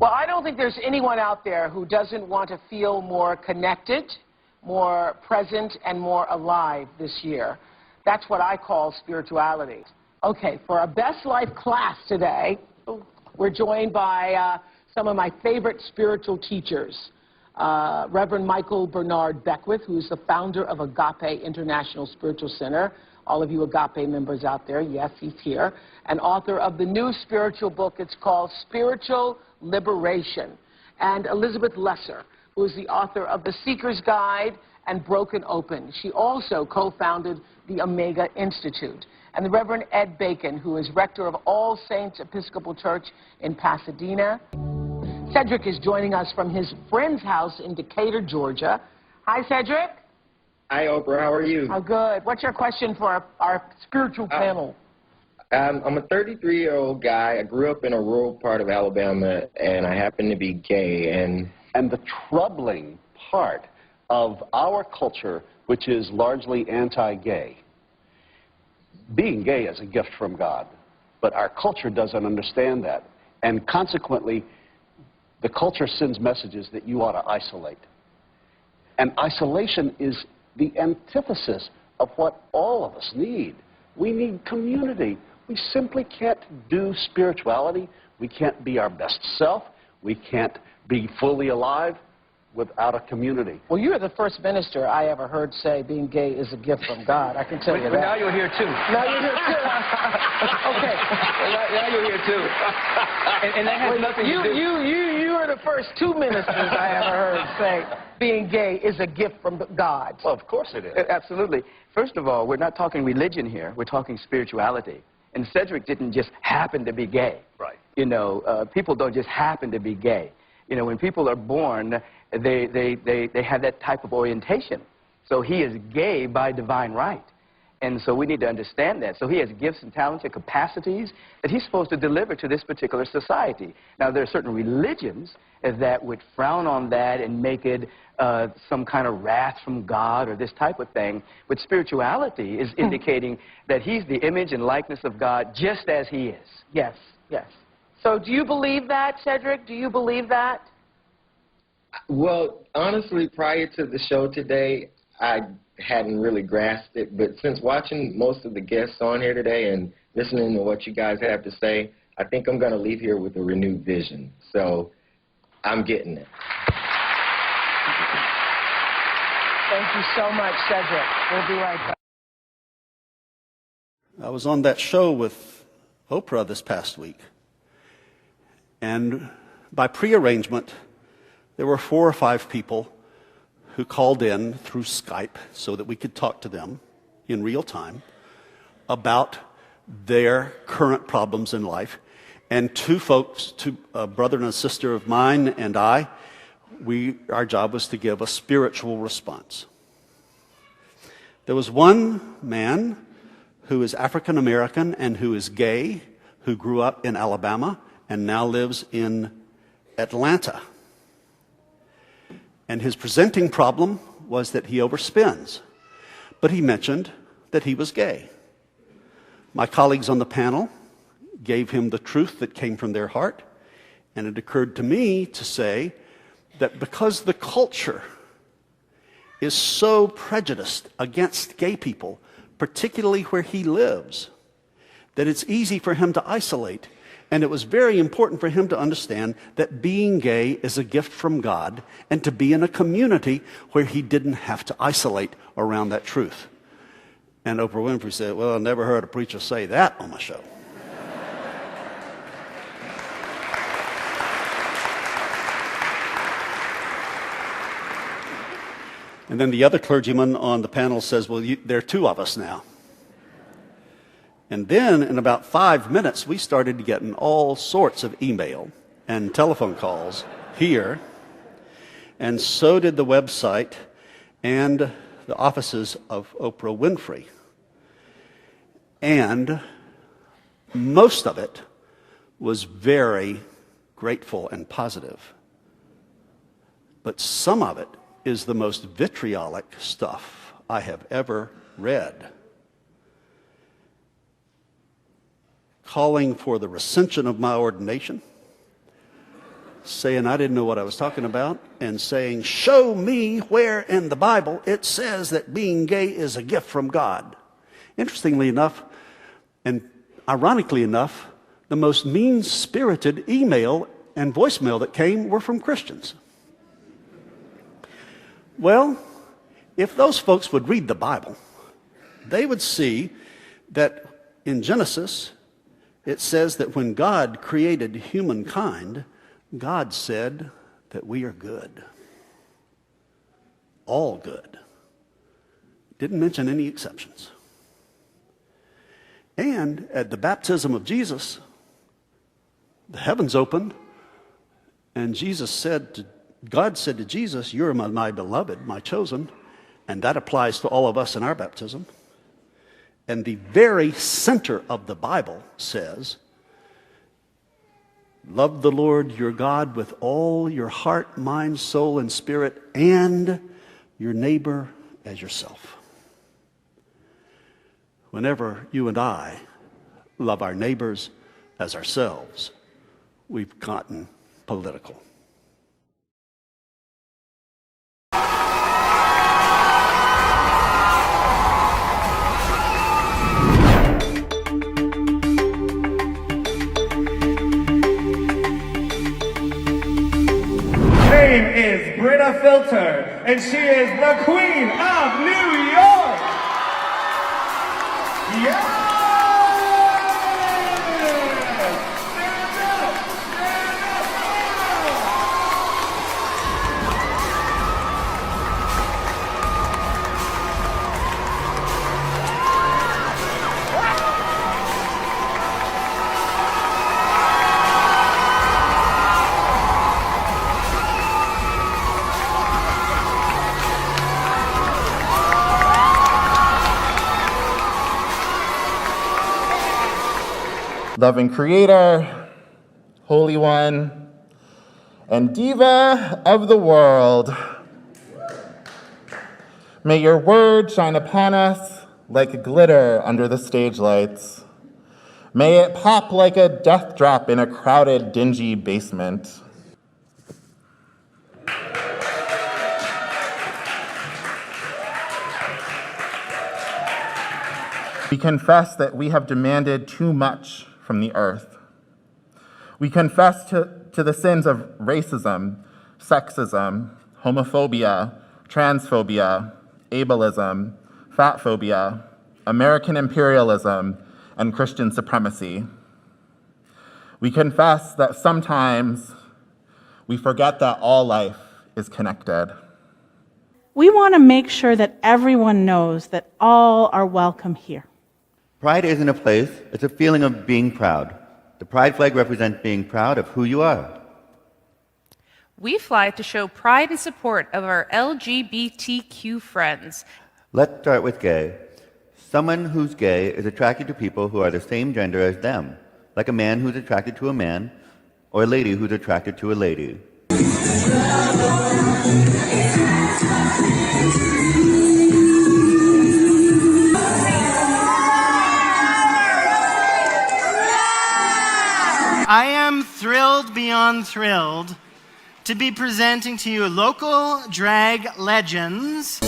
Well, I don't think there's anyone out there who doesn't want to feel more connected, more present, and more alive this year. That's what I call spirituality. Okay, for our Best Life class today, we're joined by some of my favorite spiritual teachers. Reverend Michael Bernard Beckwith, who's the founder of Agape International Spiritual Center. All of you Agape members out there, yes, he's here. And author of the new spiritual book. It's called Spiritual Liberation. And Elizabeth Lesser, who is the author of The Seeker's Guide and Broken Open. She also co-founded the Omega Institute. And the Reverend Ed Bacon, who is rector of All Saints Episcopal Church in Pasadena. Cedric is joining us from his friend's house in Decatur, Georgia. Hi, Cedric. Hi, Oprah. How are you? Oh, good. What's your question for our spiritual panel? I'm a 33-year-old guy. I grew up in a rural part of Alabama, and I happen to be gay. And the troubling part of our culture, which is largely anti-gay, being gay is a gift from God, but our culture doesn't understand that. And consequently, the culture sends messages that you ought to isolate. And isolation is the antithesis of what all of us need. We need community. We simply can't do spirituality. We can't be our best self. We can't be fully alive without a community. Well, you're the first minister I ever heard say being gay is a gift from God. I can tell you that. But now you're here, too. Now you're here, too. Okay. Now you're here, too. And that has nothing to do... You are the first two ministers I ever heard say being gay is a gift from God. Well, of course it is. Absolutely. First of all, we're not talking religion here. We're talking spirituality. And Cedric didn't just happen to be gay. Right. You know, people don't just happen to be gay. You know, when people are born, they have that type of orientation. So he is gay by divine right. And so we need to understand that. So he has gifts and talents and capacities that he's supposed to deliver to this particular society. Now, there are certain religions that would frown on that and make it some kind of wrath from God or this type of thing. But spirituality is indicating that he's the image and likeness of God just as he is. Yes, yes. So do you believe that, Cedric? Do you believe that? Well, honestly, prior to the show today, I hadn't really grasped it. But since watching most of the guests on here today and listening to what you guys have to say, I think I'm going to leave here with a renewed vision. So I'm getting it. Thank you so much, Cedric. We'll be right back. I was on that show with Oprah this past week. And by prearrangement, there were 4 or 5 people who called in through Skype so that we could talk to them in real time about their current problems in life. And 2 folks, a brother and a sister of mine and I, our job was to give a spiritual response. There was one man who is African American and who is gay, who grew up in Alabama and now lives in Atlanta. And his presenting problem was that he overspends. But he mentioned that he was gay. My colleagues on the panel gave him the truth that came from their heart. And it occurred to me to say that because the culture is so prejudiced against gay people, particularly where he lives, that it's easy for him to isolate. And it was very important for him to understand that being gay is a gift from God and to be in a community where he didn't have to isolate around that truth. And Oprah Winfrey said, well, I never heard a preacher say that on my show. And then the other clergyman on the panel says, well, there are 2 of us now. And then in about 5 minutes, we started getting all sorts of email and telephone calls here. And so did the website and the offices of Oprah Winfrey. And most of it was very grateful and positive. But some of it is the most vitriolic stuff I have ever read. Calling for the recension of my ordination, saying I didn't know what I was talking about, and saying, show me where in the Bible it says that being gay is a gift from God. Interestingly enough, and ironically enough, the most mean-spirited email and voicemail that came were from Christians. Well, if those folks would read the Bible, they would see that in Genesis, it says that when God created humankind, God said that we are good. All good. Didn't mention any exceptions. And at the baptism of Jesus, the heavens opened, and God said to Jesus, you're my beloved, my chosen, and that applies to all of us in our baptism. And the very center of the Bible says, love the Lord your God with all your heart, mind, soul, and spirit, and your neighbor as yourself. Whenever you and I love our neighbors as ourselves, we've gotten political. Her name is Britta Filter, and she is the Queen of New York! Yeah! Loving Creator, Holy One, and Diva of the world, may your word shine upon us like glitter under the stage lights. May it pop like a death drop in a crowded, dingy basement. We confess that we have demanded too much from the earth. We confess to the sins of racism, sexism, homophobia, transphobia, ableism, fatphobia, American imperialism, and Christian supremacy. We confess that sometimes we forget that all life is connected. We want to make sure that everyone knows that all are welcome here. Pride isn't a place, it's a feeling of being proud. The pride flag represents being proud of who you are. We fly to show pride and support of our LGBTQ friends. Let's start with gay. Someone who's gay is attracted to people who are the same gender as them, like a man who's attracted to a man, or a lady who's attracted to a lady. I am thrilled beyond thrilled to be presenting to you local drag legends.